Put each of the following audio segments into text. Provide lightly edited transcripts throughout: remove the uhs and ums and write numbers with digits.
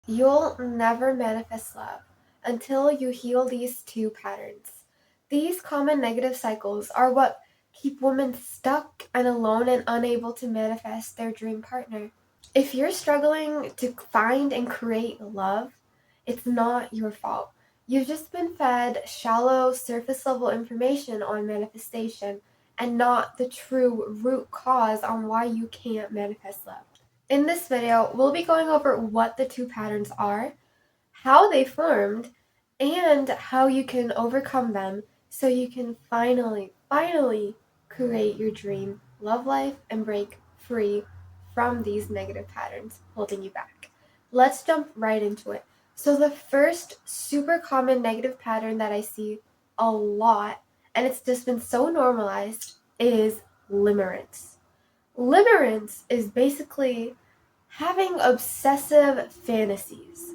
You'll never manifest love until you heal these two patterns. These common negative cycles are what keep women stuck and alone and unable to manifest their dream partner. If you're struggling to find and create love, it's not your fault. You've just been fed shallow, surface level information on manifestation and not the true root cause on why you can't manifest love. In this video, we'll be going over what the two patterns are, how they formed, and how you can overcome them so you can finally create your dream love life and break free from these negative patterns holding you back. Let's jump right into it. So the first super common negative pattern that I see a lot, and it's just been so normalized, is limerence. Limerence is basically having obsessive fantasies.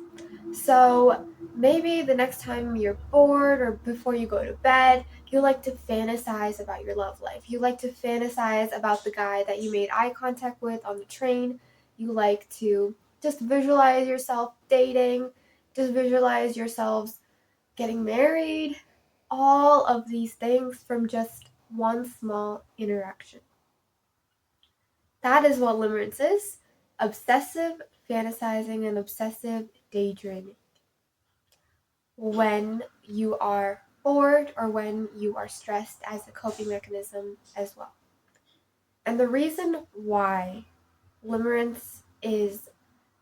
So maybe the next time you're bored or before you go to bed, you like to fantasize about your love life. You like to fantasize about the guy that you made eye contact with on the train. You like to just visualize yourself dating, just visualize yourselves getting married, all of these things from just one small interaction. That is what limerence is: obsessive fantasizing and obsessive daydreaming. When you are bored or when you are stressed as a coping mechanism as well. And the reason why limerence is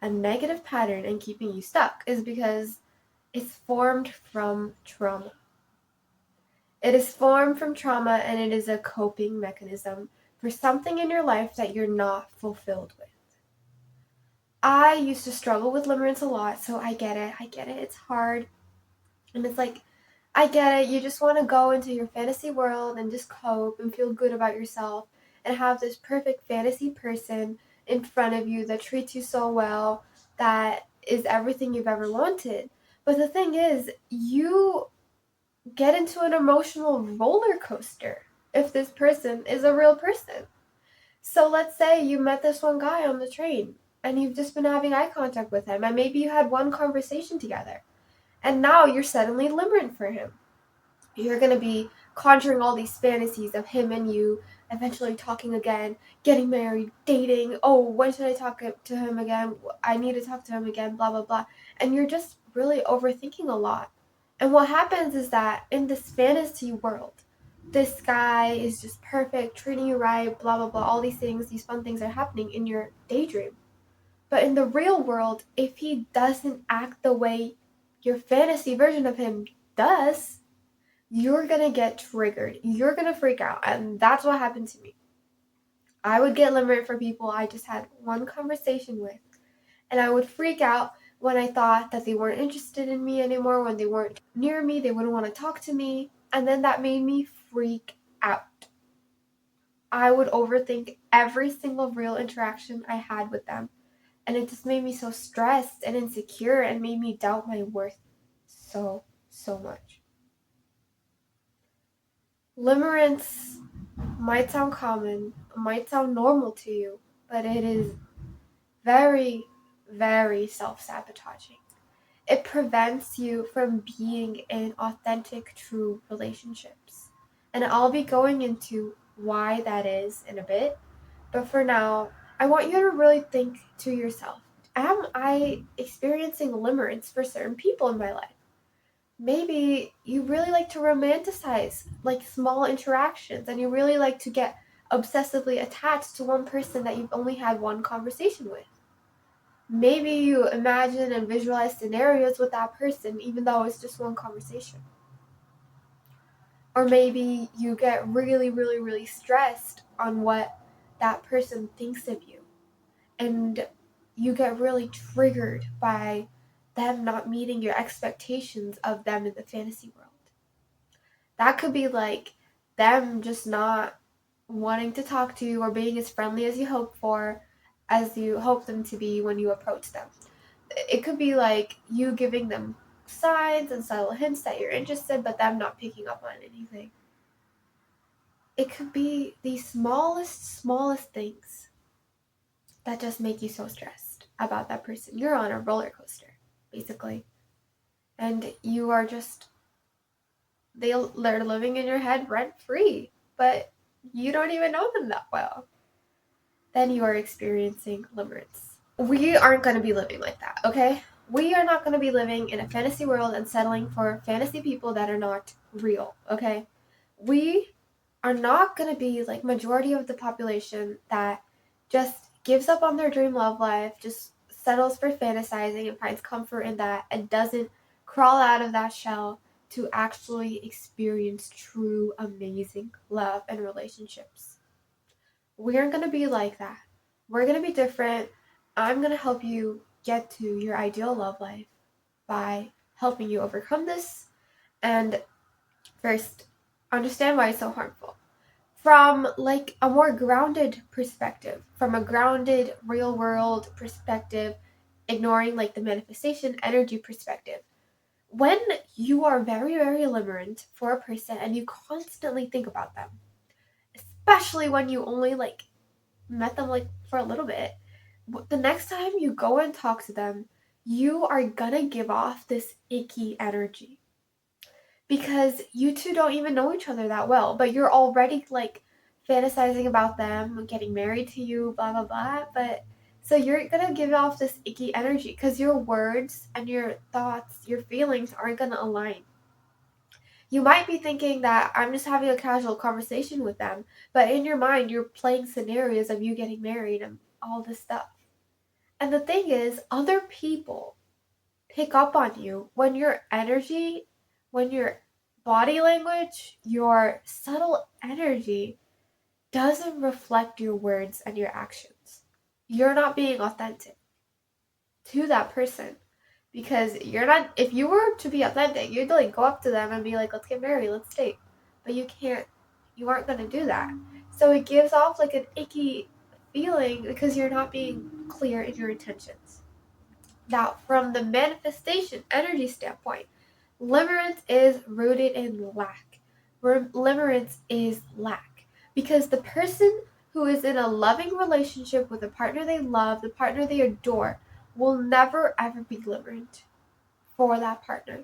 a negative pattern and keeping you stuck is because it's formed from trauma. It is formed from trauma and it is a coping mechanism for something in your life that you're not fulfilled with. I used to struggle with limerence a lot, so I get it. It's hard. And it's like, I get it. You just want to go into your fantasy world and just cope and feel good about yourself and have this perfect fantasy person in front of you that treats you so well, that is everything you've ever wanted. But the thing is, you get into an emotional roller coaster if this person is a real person. So let's say you met this one guy on the train and you've just been having eye contact with him and maybe you had one conversation together and now you're suddenly limerent for him. You're going to be conjuring all these fantasies of him and you eventually talking again, getting married, dating. Oh, when should I talk to him again? I need to talk to him again, blah, blah, blah. And you're just really overthinking a lot. And what happens is that in this fantasy world, this guy is just perfect, treating you right, blah, blah, blah. All these things, these fun things are happening in your daydream. But in the real world, if he doesn't act the way your fantasy version of him does, you're gonna get triggered. You're gonna freak out. And that's what happened to me. I would get limerent for people I just had one conversation with. And I would freak out when I thought that they weren't interested in me anymore, when they weren't near me, they wouldn't want to talk to me. And then that made me freak out. I would overthink every single real interaction I had with them. And it just made me so stressed and insecure and made me doubt my worth so much. Limerence might sound common, might sound normal to you, but it is very, very self-sabotaging. It prevents you from being in authentic, true relationships. And I'll be going into why that is in a bit. But for now, I want you to really think to yourself, am I experiencing limerence for certain people in my life? Maybe you really like to romanticize like small interactions and you really like to get obsessively attached to one person that you've only had one conversation with. Maybe you imagine and visualize scenarios with that person even though it's just one conversation. Or maybe you get really, really, really stressed on what that person thinks of you. And you get really triggered by them not meeting your expectations of them in the fantasy world. That could be like them just not wanting to talk to you or being as friendly as you hope for, as you hope them to be when you approach them. It could be like you giving them signs and subtle hints that you're interested, but them not picking up on anything. It could be the smallest things that just make you so stressed about that person. You're on a roller coaster. basically. And you are just, they're living in your head rent free, but you don't even know them that well. Then you are experiencing limerence. We aren't going to be living like that, okay? We are not going to be living in a fantasy world and settling for fantasy people that are not real, okay? We are not going to be like majority of the population that just gives up on their dream love life, just settles for fantasizing and finds comfort in that and doesn't crawl out of that shell to actually experience true amazing love and relationships. We aren't going to be like that. We're going to be different. I'm going to help you get to your ideal love life by helping you overcome this and first understand why it's so harmful. From like a more grounded perspective, from a grounded real world perspective, ignoring like the manifestation energy perspective. When you are very, very limerent for a person and you constantly think about them, especially when you only like met them like for a little bit, the next time you go and talk to them, you are gonna give off this icky energy because you two don't even know each other that well, but you're already like fantasizing about them getting married to you, blah blah blah. But so you're gonna give off this icky energy because your words and your thoughts, your feelings aren't gonna align. You might be thinking that I'm just having a casual conversation with them, but in your mind, you're playing scenarios of you getting married and all this stuff. And the thing is, other people pick up on you when your energy, when your body language, your subtle energy doesn't reflect your words and your actions. You're not being authentic to that person. Because you're not, if you were to be authentic, you'd like go up to them and be like, let's get married, let's date. But you can't, you aren't going to do that. So it gives off like an icky feeling because you're not being clear in your intentions. Now, from the manifestation energy standpoint, limerence is rooted in lack. Limerence is lack. Because the person who is in a loving relationship with a partner they love, the partner they adore, will never ever be limerent for that partner.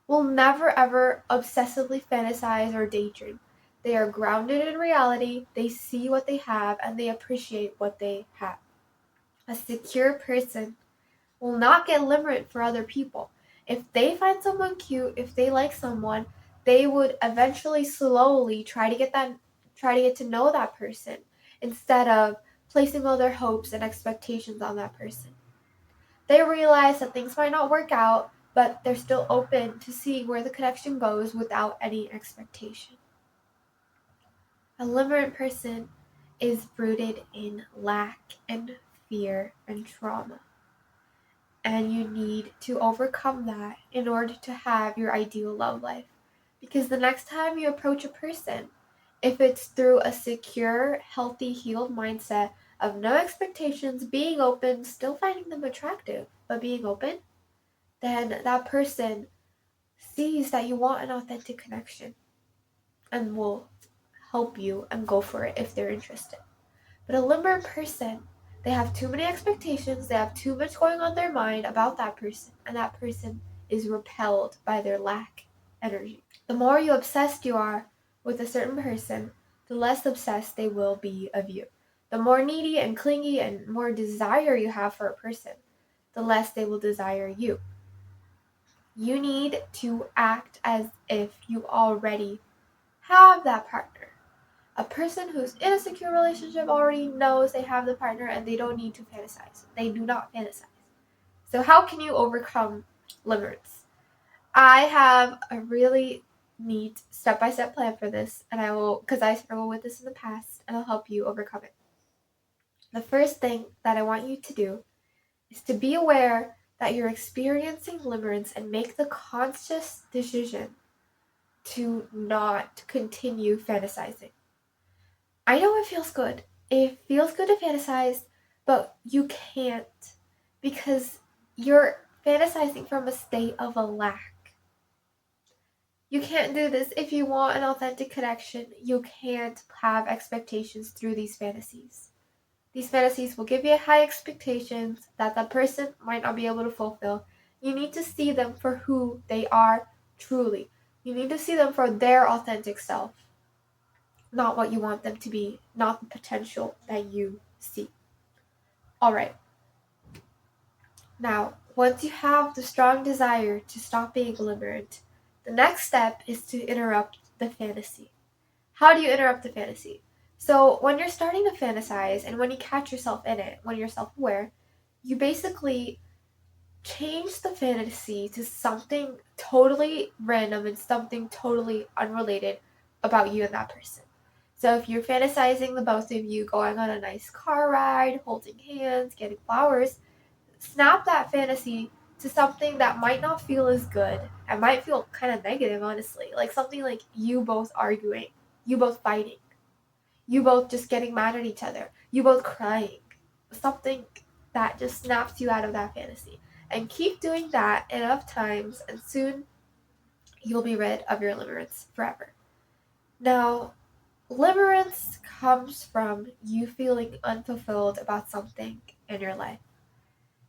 Will never ever obsessively fantasize or daydream. They are grounded in reality, they see what they have, and they appreciate what they have. A secure person will not get limerent for other people. If they find someone cute, if they like someone, they would eventually slowly try to get to know that person instead of placing all their hopes and expectations on that person. They realize that things might not work out, but they're still open to seeing where the connection goes without any expectation. A limerent person is rooted in lack and fear and trauma. And you need to overcome that in order to have your ideal love life. Because the next time you approach a person, if it's through a secure, healthy, healed mindset of no expectations, being open, still finding them attractive, but being open, then that person sees that you want an authentic connection and will help you and go for it if they're interested. But a limerent person, they have too many expectations, they have too much going on their mind about that person, and that person is repelled by their lack energy. The more obsessed you are with a certain person, the less obsessed they will be of you. The more needy and clingy and more desire you have for a person, the less they will desire you. You need to act as if you already have that partner. A person who's in a secure relationship already knows they have the partner and they don't need to fantasize. They do not fantasize. So how can you overcome limerence? I have a really neat step-by-step plan for this, and I will, because I struggled with this in the past, and I'll help you overcome it. The first thing that I want you to do is to be aware that you're experiencing limerence and make the conscious decision to not continue fantasizing. I know it feels good. It feels good to fantasize, but you can't because you're fantasizing from a state of a lack. You can't do this if you want an authentic connection. You can't have expectations through these fantasies. These fantasies will give you high expectations that that person might not be able to fulfill. You need to see them for who they are truly. You need to see them for their authentic self, not what you want them to be, not the potential that you see. All right. Now, once you have the strong desire to stop being limerent, the next step is to interrupt the fantasy. How do you interrupt the fantasy? So, when you're starting to fantasize and when you catch yourself in it, when you're self aware, you basically change the fantasy to something totally random and something totally unrelated about you and that person. So, if you're fantasizing the both of you going on a nice car ride, holding hands, getting flowers, snap that fantasy to something that might not feel as good and might feel kind of negative, honestly. Like something like you both arguing, you both fighting, you both just getting mad at each other, you both crying. Something that just snaps you out of that fantasy. And keep doing that enough times, and soon you'll be rid of your limerence forever. Now, limerence comes from you feeling unfulfilled about something in your life.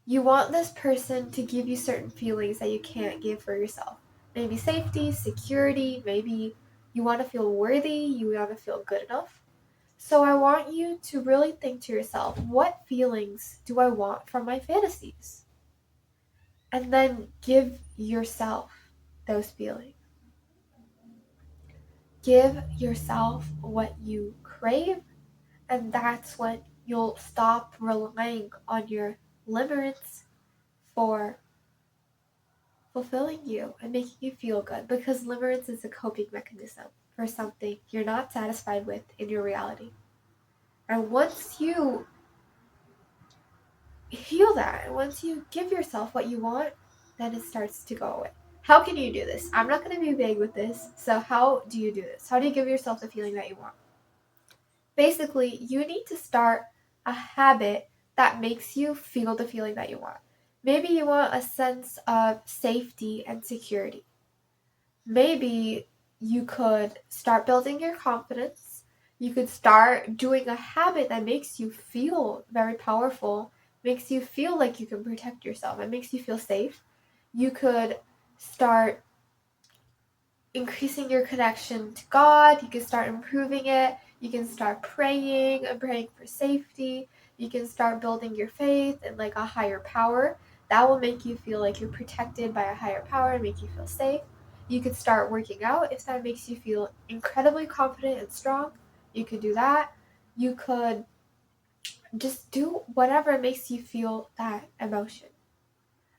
You want this person to give you certain feelings that you can't give for yourself. Maybe safety, security, maybe you want to feel worthy, you want to feel good enough. So I want you to really think to yourself, what feelings do I want from my fantasies? And then give yourself those feelings. Give yourself what you crave, and that's when you'll stop relying on your limerence for fulfilling you and making you feel good, because limerence is a coping mechanism for something you're not satisfied with in your reality. And once you heal that, and once you give yourself what you want, then it starts to go away. How can you do this? I'm not going to be vague with this. So how do you do this? How do you give yourself the feeling that you want? Basically, you need to start a habit that makes you feel the feeling that you want. Maybe you want a sense of safety and security. Maybe you could start building your confidence. You could start doing a habit that makes you feel very powerful, makes you feel like you can protect yourself, and makes you feel safe. You could start increasing your connection to God. You can start improving it. You can start praying and praying for safety. You can start building your faith in like a higher power. That will make you feel like you're protected by a higher power and make you feel safe. You could start working out if that makes you feel incredibly confident and strong. You could do that. You could just do whatever makes you feel that emotion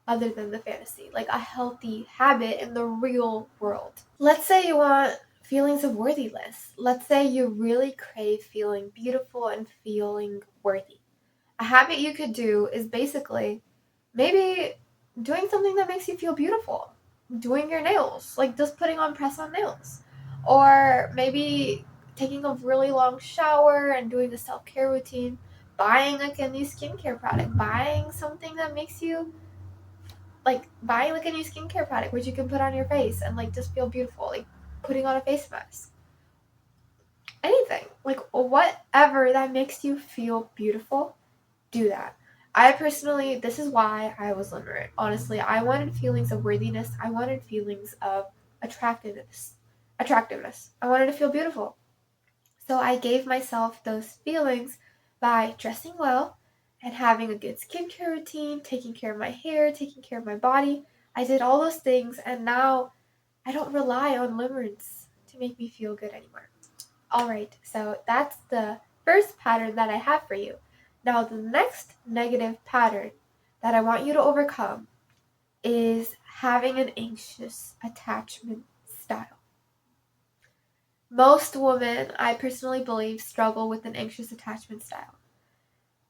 other than the fantasy, like a healthy habit in the real world. Let's say you want feelings of worthiness. Let's say you really crave feeling beautiful and feeling worthy. A habit you could do is basically maybe doing something that makes you feel beautiful. Doing your nails, like just putting on press on nails. Or maybe taking a really long shower and doing a self care routine. Buying like a new skincare product. Buying something that makes you like buying like a new skincare product which you can put on your face and like just feel beautiful, like putting on a face mask. Anything, like whatever that makes you feel beautiful, do that. I personally, this is why I was limerent. Honestly, I wanted feelings of worthiness. I wanted feelings of attractiveness. I wanted to feel beautiful. So I gave myself those feelings by dressing well and having a good skincare routine, taking care of my hair, taking care of my body. I did all those things, and now I don't rely on limerence to make me feel good anymore. All right, so that's the first pattern that I have for you. Now, the next negative pattern that I want you to overcome is having an anxious attachment style. Most women, I personally believe, struggle with an anxious attachment style.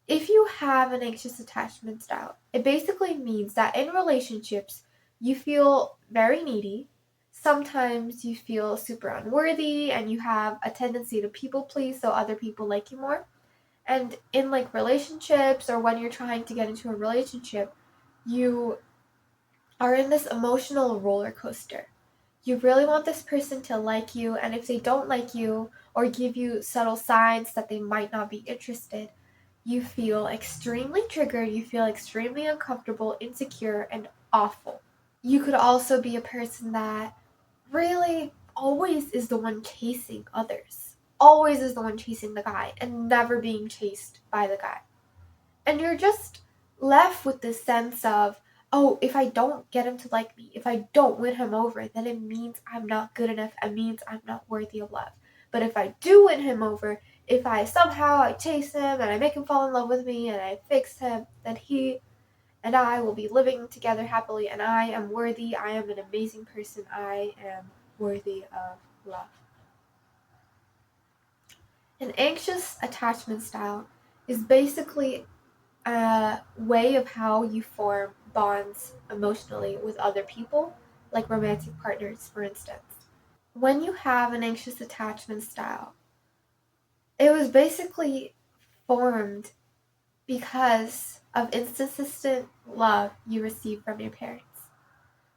If you have an anxious attachment style, it basically means that in relationships, you feel very needy. Sometimes you feel super unworthy and you have a tendency to people please so other people like you more. And in like relationships or when you're trying to get into a relationship, you are in this emotional roller coaster. You really want this person to like you, and if they don't like you or give you subtle signs that they might not be interested, you feel extremely triggered, you feel extremely uncomfortable, insecure, and awful. You could also be a person that really always is the one chasing others, always is the one chasing the guy, and never being chased by the guy. And you're just left with this sense of, oh, if I don't get him to like me, if I don't win him over, then it means I'm not good enough. It means I'm not worthy of love. But if I do win him over, if I somehow I chase him and I make him fall in love with me and I fix him, then he and I will be living together happily, and I am worthy. I am an amazing person. I am worthy of love. An anxious attachment style is basically a way of how you form bonds emotionally with other people, like romantic partners, for instance. When you have an anxious attachment style, it was basically formed because of inconsistent love you receive from your parents.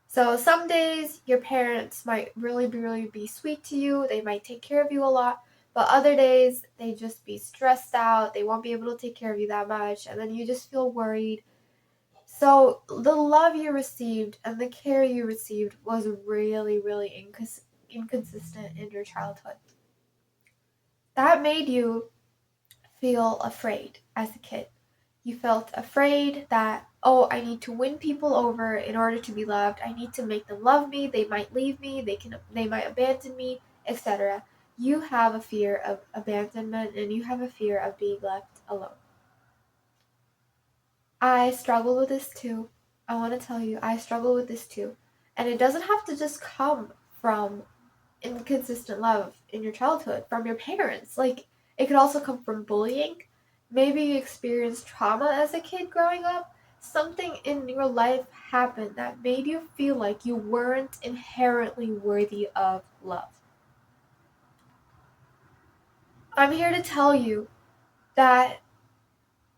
So some days your parents might really be sweet to you, they might take care of you a lot, but other days they just be stressed out, they won't be able to take care of you that much, and then you just feel worried. So the love you received and the care you received was really inconsistent in your childhood. That made you feel afraid as a kid. You felt afraid that, oh, I need to win people over in order to be loved. I need to make them love me. They might leave me. They might abandon me, etc. You have a fear of abandonment and you have a fear of being left alone. I struggle with this too. I want to tell you, I struggle with this too. And it doesn't have to just come from inconsistent love in your childhood from your parents. Like, it could also come from bullying. Maybe you experienced trauma as a kid growing up. Something in your life happened that made you feel like you weren't inherently worthy of love. I'm here to tell you that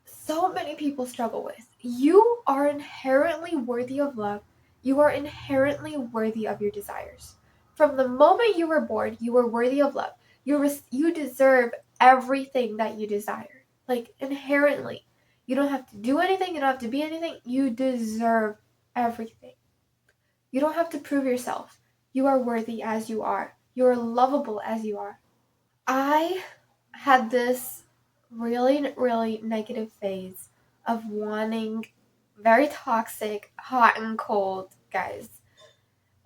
so many people struggle with. You are inherently worthy of love. You are inherently worthy of your desires. From the moment you were born, you were worthy of love. You deserve everything that you desire. Like, inherently. You don't have to do anything, you don't have to be anything. You deserve everything. You don't have to prove yourself. You are worthy as you are. You are lovable as you are. I had this really negative phase of wanting very toxic, hot and cold guys.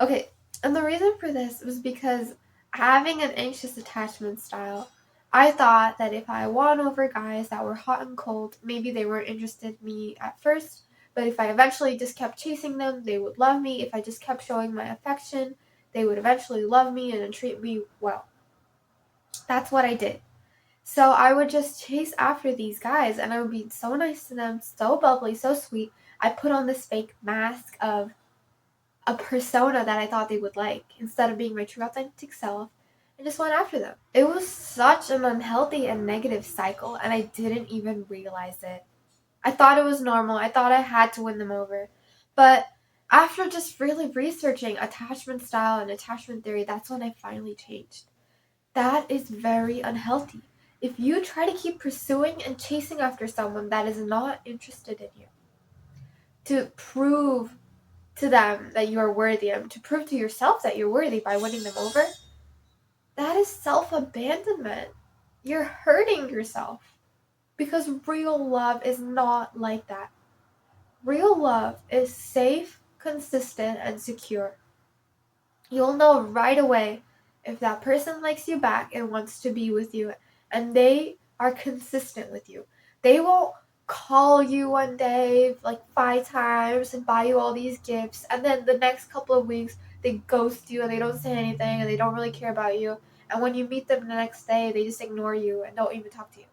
Okay, and the reason for this was because having an anxious attachment style, I thought that if I won over guys that were hot and cold, maybe they weren't interested in me at first, but if I eventually just kept chasing them, they would love me. If I just kept showing my affection, they would eventually love me and treat me well. That's what I did. So I would just chase after these guys and I would be so nice to them, so bubbly, so sweet. I put on this fake mask of a persona that I thought they would like instead of being my true authentic self and just went after them. It was such an unhealthy and negative cycle and I didn't even realize it. I thought it was normal. I thought I had to win them over. But after just really researching attachment style and attachment theory, that's when I finally changed. That is very unhealthy. If you try to keep pursuing and chasing after someone that is not interested in you, to prove to them that you are worthy, and to prove to yourself that you're worthy by winning them over, that is self-abandonment. You're hurting yourself because real love is not like that. Real love is safe, consistent, and secure. You'll know right away if that person likes you back and wants to be with you and they are consistent with you. They won't call you one day like 5 times and buy you all these gifts and then the next couple of weeks they ghost you and they don't say anything and they don't really care about you, and when you meet them the next day they just ignore you and don't even talk to you.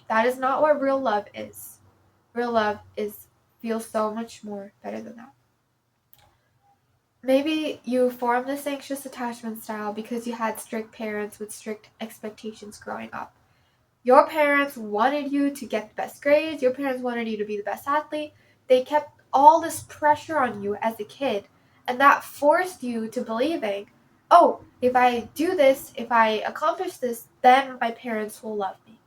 That is not what real love is. Real love is feels so much more better than that. Maybe you formed this anxious attachment style because you had strict parents with strict expectations growing up. Your parents wanted you to get the best grades, your parents wanted you to be the best athlete. They kept all this pressure on you as a kid, and that forced you to believing, oh, if I do this, if I accomplish this, then my parents will love me.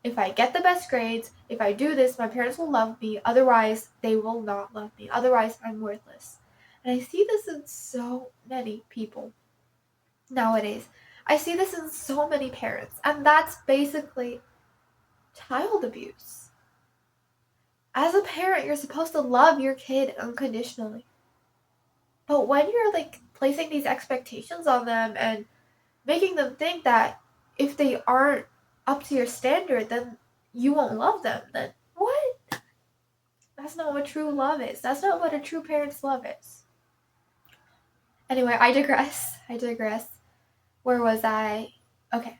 If I get the best grades, if I do this, my parents will love me. Otherwise, they will not love me. Otherwise, I'm worthless. And I see this in so many people nowadays. I see this in so many parents. And that's basically child abuse. As a parent, you're supposed to love your kid unconditionally. But when you're placing these expectations on them and making them think that if they aren't up to your standard, then you won't love them, then what? That's not what true love is. That's not what a true parent's love is. Anyway, I digress. Where was I? Okay.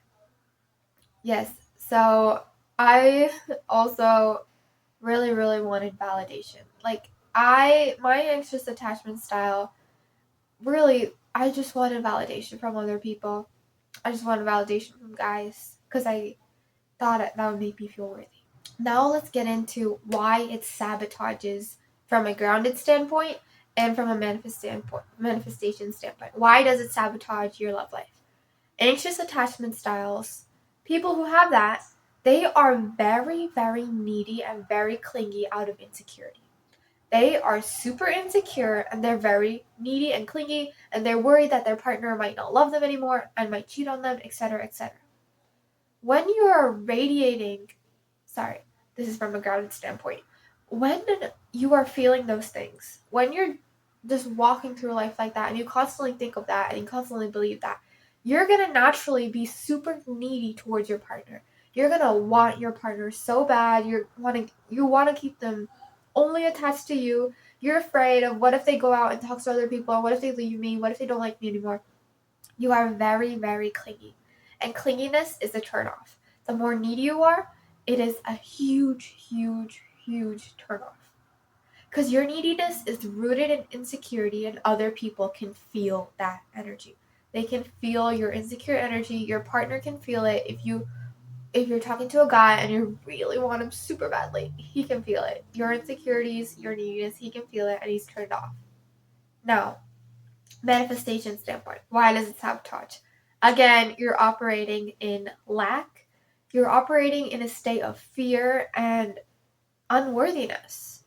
Yes. So I also really, really wanted validation. My anxious attachment style, really, I just wanted validation from other people. I just wanted validation from guys because I thought that would make me feel worthy. Now let's get into why it sabotages from a grounded standpoint and from a manifestation standpoint. Why does it sabotage your love life? Anxious attachment styles, people who have that, they are very, very needy and very clingy out of insecurity. They are super insecure and they're very needy and clingy, and they're worried that their partner might not love them anymore and might cheat on them, etc., etc. When you are radiating, this is from a grounded standpoint, when you are feeling those things, when you're just walking through life like that and you constantly think of that and you constantly believe that, you're going to naturally be super needy towards your partner. You're going to want your partner so bad. You want to keep them only attached to you. You're afraid of what if they go out and talk to other people? What if they leave me? What if they don't like me anymore? You are very, very clingy. And clinginess is a turnoff. The more needy you are, it is a huge, huge, huge turnoff. Because your neediness is rooted in insecurity, and other people can feel that energy. They can feel your insecure energy. Your partner can feel it. If you're talking to a guy and you really want him super badly, he can feel it. Your insecurities, your neediness, he can feel it, and he's turned off. Now, manifestation standpoint, why does it sabotage? Again, you're operating in lack. You're operating in a state of fear and unworthiness.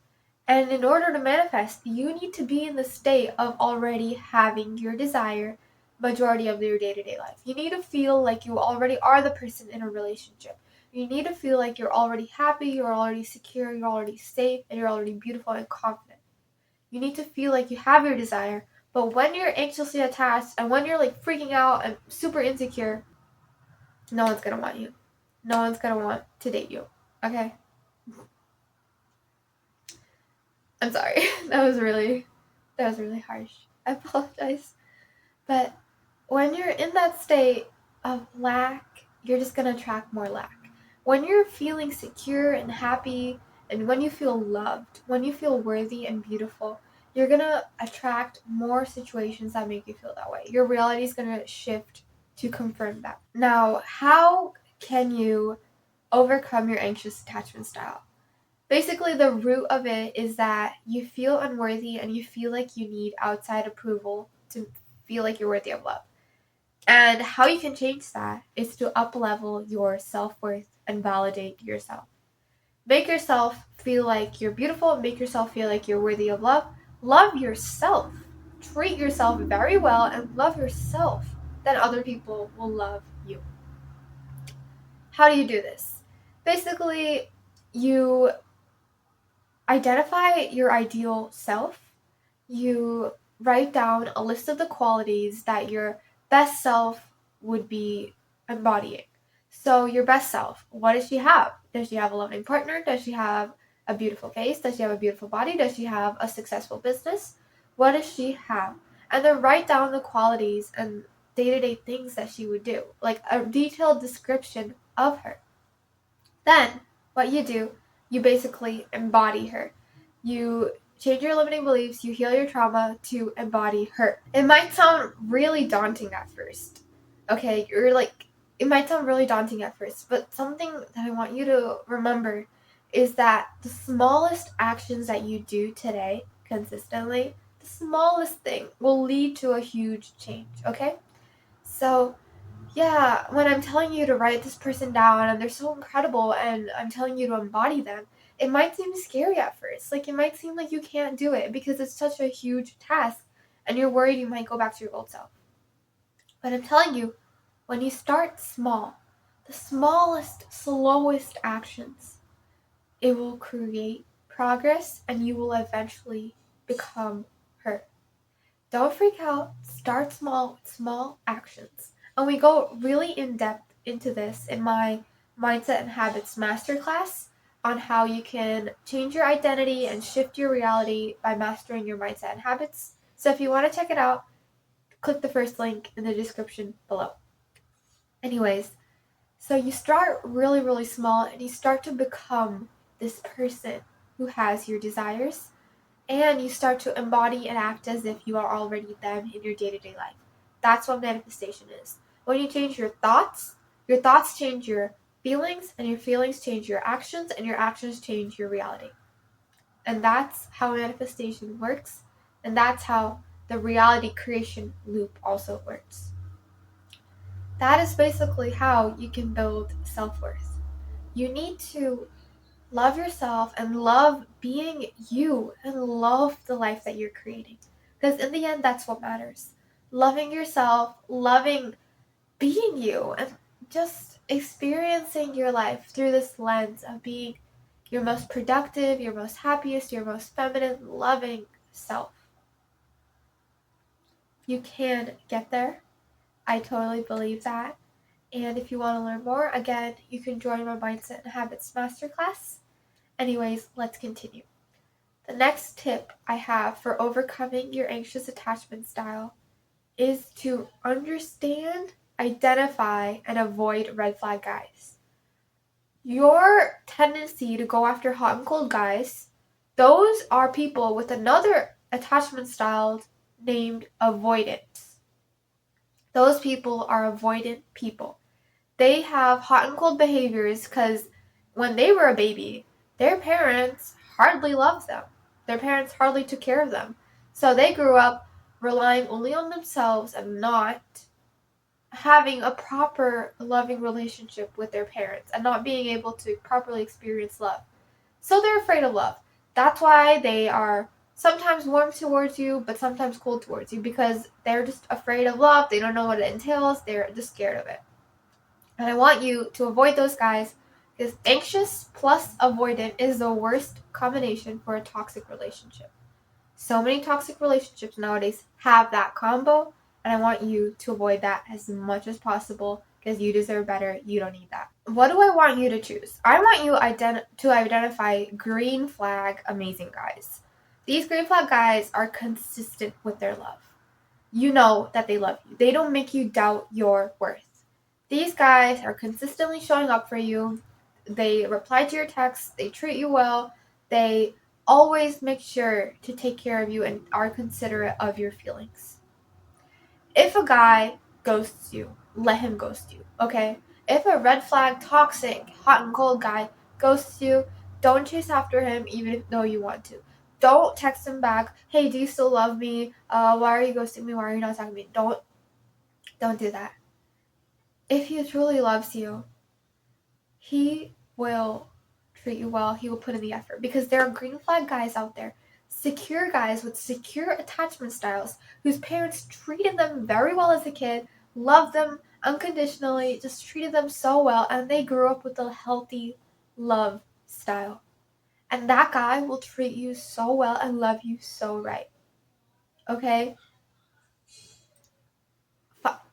And in order to manifest, you need to be in the state of already having your desire majority of your day-to-day life. You need to feel like you already are the person in a relationship. You need to feel like you're already happy, you're already secure, you're already safe, and you're already beautiful and confident. You need to feel like you have your desire. But when you're anxiously attached and when you're freaking out and super insecure, no one's gonna want you. No one's gonna want to date you. Okay? I'm sorry. That was really harsh. I apologize. But when you're in that state of lack, you're just gonna attract more lack. When you're feeling secure and happy, and when you feel loved, when you feel worthy and beautiful, you're gonna attract more situations that make you feel that way. Your reality is gonna shift to confirm that. Now, how can you overcome your anxious attachment style? Basically, the root of it is that you feel unworthy and you feel like you need outside approval to feel like you're worthy of love. And how you can change that is to up-level your self-worth and validate yourself. Make yourself feel like you're beautiful. Make yourself feel like you're worthy of love. Love yourself. Treat yourself very well and love yourself. Then other people will love you. How do you do this? Basically, you identify your ideal self. You write down a list of the qualities that your best self would be embodying. So your best self, what does she have? Does she have a loving partner? Does she have a beautiful face? Does she have a beautiful body? Does she have a successful business? What does she have? And then write down the qualities and day-to-day things that she would do, like a detailed description of her. Then what you do, you basically embody her. You change your limiting beliefs, you heal your trauma to embody her. It might sound really daunting at first. Okay, it might sound really daunting at first, but something that I want you to remember is that the smallest actions that you do today consistently, the smallest thing will lead to a huge change, okay? So yeah, when I'm telling you to write this person down and they're so incredible and I'm telling you to embody them, it might seem scary at first. Like, it might seem like you can't do it because it's such a huge task and you're worried you might go back to your old self. But I'm telling you, when you start small, the smallest, slowest actions, it will create progress and you will eventually become her. Don't freak out. Start small with small actions. And we go really in depth into this in my Mindset and Habits Masterclass on how you can change your identity and shift your reality by mastering your mindset and habits. So if you want to check it out, click the first link in the description below. Anyways, so you start really, really small and you start to become this person who has your desires, and you start to embody and act as if you are already them in your day-to-day life. That's what manifestation is. When you change your thoughts change your feelings, and your feelings change your actions, and your actions change your reality. And that's how manifestation works, and that's how the reality creation loop also works. That is basically how you can build self-worth. You need to love yourself and love being you and love the life that you're creating. Because in the end, that's what matters. Loving yourself, loving being you, and just experiencing your life through this lens of being your most productive, your most happiest, your most feminine, loving self. You can get there. I totally believe that. And if you want to learn more, again, you can join my Mindset and Habits Masterclass. Anyways, let's continue. The next tip I have for overcoming your anxious attachment style is to understand, identify, and avoid red flag guys. Your tendency to go after hot and cold guys, those are people with another attachment style named avoidance. Those people are avoidant people. They have hot and cold behaviors because when they were a baby, their parents hardly loved them. Their parents hardly took care of them. So they grew up relying only on themselves and not having a proper loving relationship with their parents and not being able to properly experience love. So they're afraid of love. That's why they are sometimes warm towards you, but sometimes cold towards you, because they're just afraid of love. They don't know what it entails. They're just scared of it. And I want you to avoid those guys, because anxious plus avoidant is the worst combination for a toxic relationship. So many toxic relationships nowadays have that combo, and I want you to avoid that as much as possible because you deserve better. You don't need that. What do I want you to choose? I want you to identify green flag amazing guys. These green flag guys are consistent with their love. You know that they love you. They don't make you doubt your worth. These guys are consistently showing up for you. They reply to your texts. They treat you well. They always make sure to take care of you and are considerate of your feelings. If a guy ghosts you, let him ghost you, okay? If a red flag, toxic, hot and cold guy ghosts you, don't chase after him even though you want to. Don't text him back, hey, do you still love me? Why are you ghosting me? Why are you not talking to me? Don't do that. If he truly loves you, he will treat you well. He will put in the effort, because there are green flag guys out there, secure guys with secure attachment styles whose parents treated them very well as a kid, loved them unconditionally, just treated them so well, and they grew up with a healthy love style. And that guy will treat you so well and love you so right. Okay?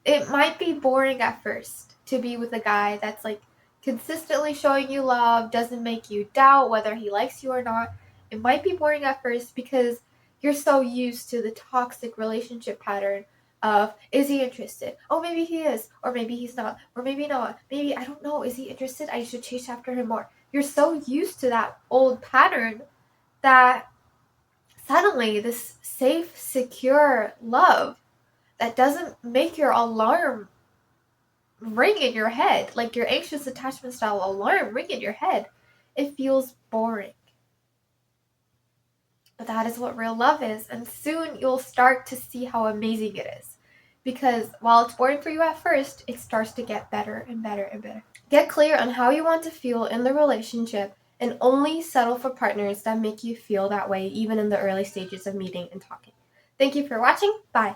It might be boring at first to be with a guy that's like consistently showing you love, doesn't make you doubt whether he likes you or not. It might be boring at first because you're so used to the toxic relationship pattern of, is he interested? Oh, maybe he is, or maybe he's not, or maybe not. Maybe, I don't know, is he interested? I should chase after him more. You're so used to that old pattern that suddenly this safe, secure love that doesn't make your alarm ring in your head, like your anxious attachment style alarm ring in your head, it feels boring. But that is what real love is, and soon you'll start to see how amazing it is. because while it's boring for you at first, it starts to get better and better and better. Get clear on how you want to feel in the relationship and only settle for partners that make you feel that way even in the early stages of meeting and talking. Thank you for watching. Bye.